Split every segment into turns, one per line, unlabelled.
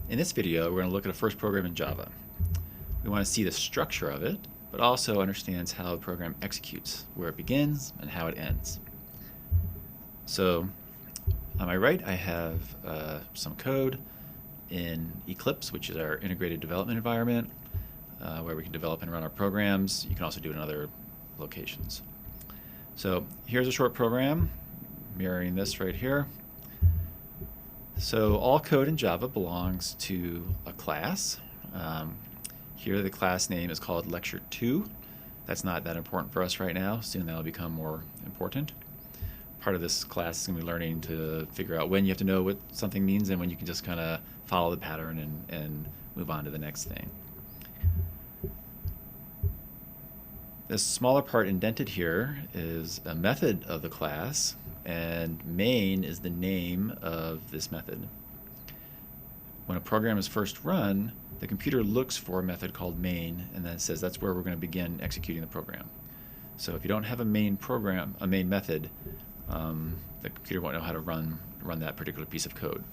In this video, we're going to look at a first program in Java. We want to see the structure of it, but also understands how the program executes, where it begins and how it ends. So on my right, I have some code in Eclipse, which is our integrated development environment, where we can develop and run our programs. You can also do it in other locations. So here's a short program mirroring this right here. So all code in Java belongs to a class. Here the class name is called Lec2a. That's not that important for us right now. Soon that'll become more important. Part of this class is going to be learning to figure out when you have to know what something means and when you can just kind of follow the pattern and move on to the next thing. This smaller part indented here is a method of the class, and main is the name of this method. When a program is first run, the computer looks for a method called main, and then it says that's where we're going to begin executing the program. So if you don't have a main method, the computer won't know how to run that particular piece of code.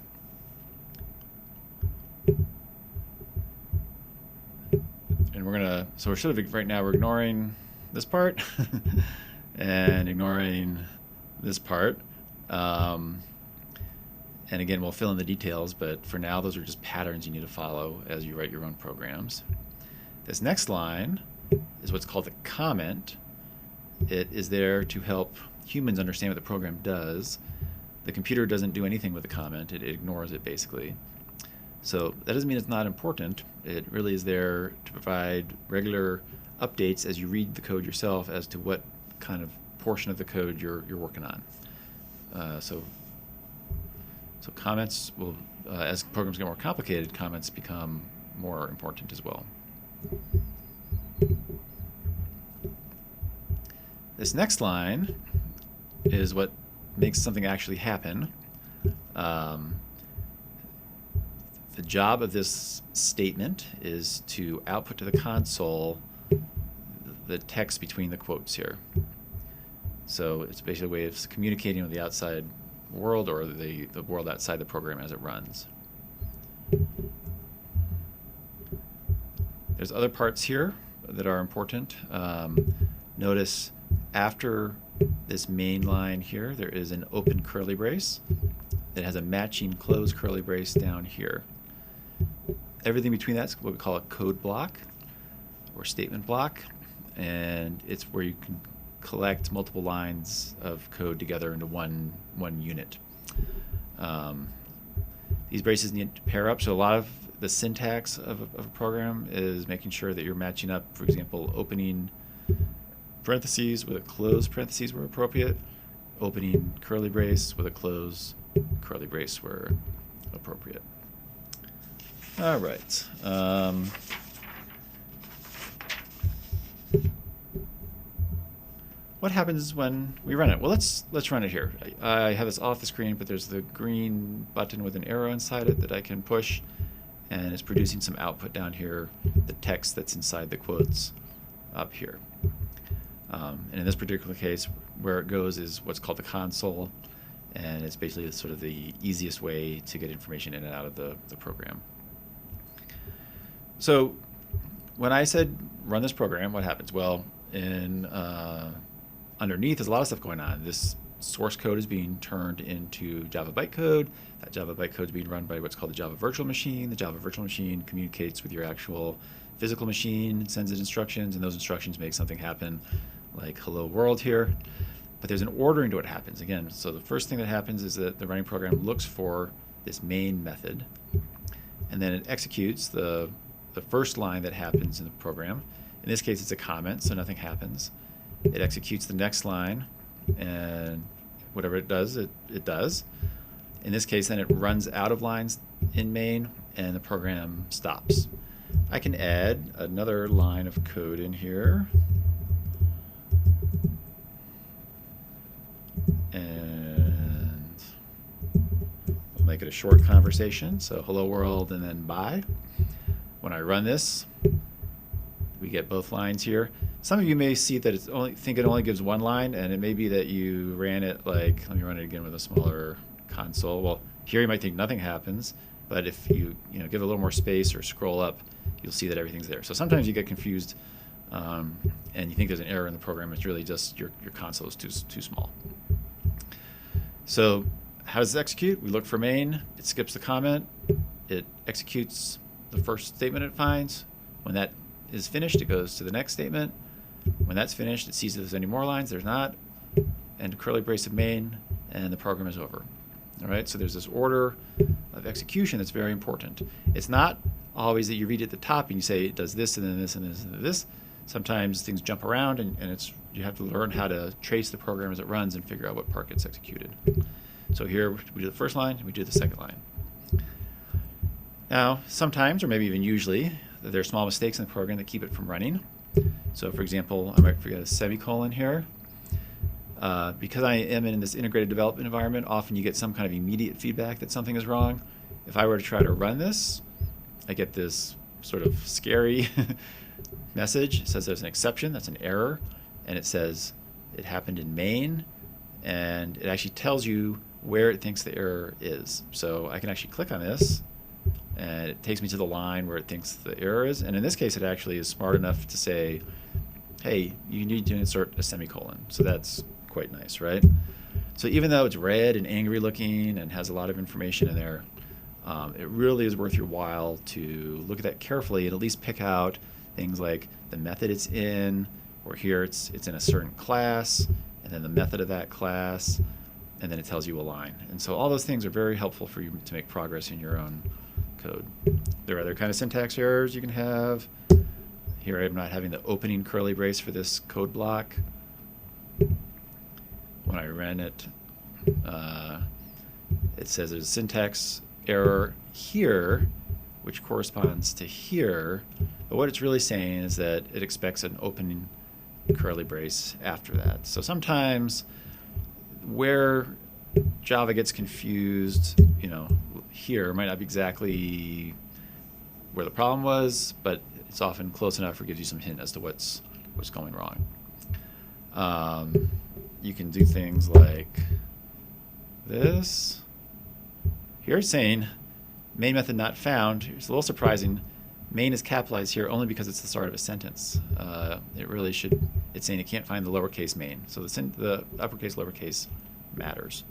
And right now we're ignoring this part and ignoring this part. And again, we'll fill in the details, but for now, those are just patterns you need to follow as you write your own programs. This next line is what's called the comment. It is there to help humans understand what the program does. The computer doesn't do anything with the comment. It ignores it, basically. So that doesn't mean it's not important. It really is there to provide regular updates as you read the code yourself as to what kind of portion of the code you're working on. So comments will, as programs get more complicated, comments become more important as well. This next line is what makes something actually happen. The job of this statement is to output to the console the text between the quotes here. So it's basically a way of communicating with the outside world or the world outside the program as it runs. There's other parts here that are important. Notice after this main line here, there is an open curly brace that has a matching closed curly brace down here. Everything between that's what we call a code block or statement block, and it's where you can collect multiple lines of code together into one unit. These braces need to pair up, so a lot of the syntax of a program is making sure that you're matching up, for example, opening parentheses with a closed parentheses where appropriate, opening curly brace with a closed curly brace where appropriate. All right. What happens when we run it? Well, let's run it here. I have this off the screen, but there's the green button with an arrow inside it that I can push, and it's producing some output down here, the text that's inside the quotes up here. And in this particular case, where it goes is what's called the console, and it's basically sort of the easiest way to get information in and out of the program. So when I said run this program, what happens? Well, underneath there's a lot of stuff going on. This source code is being turned into Java bytecode. That Java bytecode is being run by what's called the Java virtual machine. The Java virtual machine communicates with your actual physical machine, sends it instructions, and those instructions make something happen like hello world here. But there's an ordering to what happens. Again, so the first thing that happens is that the running program looks for this main method, and then it executes the first line that happens in the program. In this case, it's a comment, so nothing happens. It executes the next line, and whatever it does, it does. In this case, then it runs out of lines in main, and the program stops. I can add another line of code in here. And we'll make it a short conversation. So hello world and then bye. When I run this, we get both lines here. Some of you may see that it only gives one line, and it may be that you ran it like, let me run it again with a smaller console. Well, here you might think nothing happens, But if you give it a little more space or scroll up, you'll see that everything's there. So sometimes you get confused and you think there's an error in the program. It's really just your console is too small. So how does it execute? We look for main. It skips the comment. It executes the first statement it finds. When that is finished, it goes to the next statement. When that's finished, it sees if there's any more lines. There's not. And curly brace of main, and the program is over. All right, so there's this order of execution that's very important. It's not always that you read at the top and you say it does this and then this and this and then this. Sometimes things jump around, and you have to learn how to trace the program as it runs and figure out what part gets executed. So here we do the first line, we do the second line. Now, sometimes, or maybe even usually, there are small mistakes in the program that keep it from running. So for example, I might forget a semicolon here. Because I am in this integrated development environment, often you get some kind of immediate feedback that something is wrong. If I were to try to run this, I get this sort of scary message. It says there's an exception, that's an error, and it says it happened in main, and it actually tells you where it thinks the error is. So I can actually click on this, and it takes me to the line where it thinks the error is, and in this case it actually is smart enough to say, hey, you need to insert a semicolon. So that's quite nice, right? So even though it's red and angry looking and has a lot of information in there, it really is worth your while to look at that carefully and at least pick out things like the method it's in, or here it's in a certain class, and then the method of that class, and then it tells you a line. And so all those things are very helpful for you to make progress in your own code. There are other kind of syntax errors you can have. Here I'm not having the opening curly brace for this code block. When I ran it, it says there's a syntax error here, which corresponds to here, but what it's really saying is that it expects an opening curly brace after that. So sometimes where Java gets confused, here might not be exactly where the problem was, but it's often close enough or gives you some hint as to what's going wrong. You can do things like this. Here it's saying main method not found. It's a little surprising. Main is capitalized here only because it's the start of a sentence. It really should. It's saying it can't find the lowercase main. So the uppercase lowercase matters.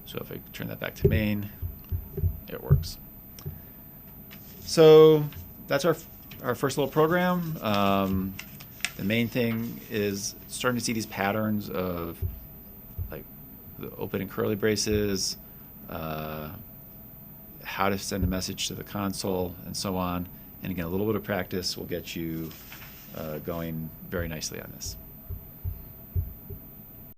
So if I turn that back to main, it works. So that's our first little program. The main thing is starting to see these patterns of like the opening curly braces, how to send a message to the console, and so on. And again, a little bit of practice will get you going very nicely on this.